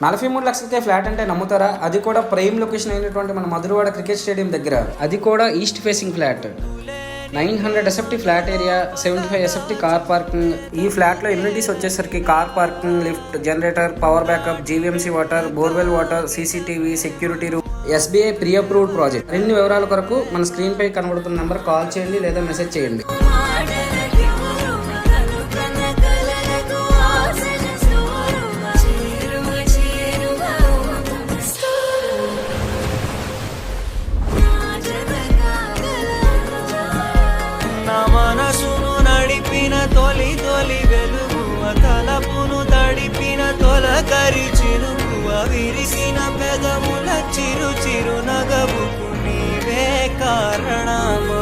43 లక్షలకే flat అంటే నమ్ముతారా? అది కూడా ప్రైమ్ లొకేషన్ అయినటువంటి మన మధురవాడ క్రికెట్ స్టేడియం దగ్గర, అది కూడా east facing flat. 900 SFT flat area, 75 SFT car parking. ఈ ఫ్లాట్లో ఎమ్యూనిటీస్ వచ్చేసరికి car parking, lift, generator, power backup, GVMC water, borewell water, CCTV, security room, SBI pre approved project. అన్ని వివరాల కొరకు మన స్క్రీన్ పై కనబడుతున్న నెంబర్ కాల్ చేయండి లేదా మెసేజ్ చేయండి. మనసును నడిపిన తొలి తొలి వెలుగువ, తలపును తడిపిన తొలకరి చిరుకువ, విరిసిన పెదముల చిరు చిరు నగవుకు నీవే కారణమా.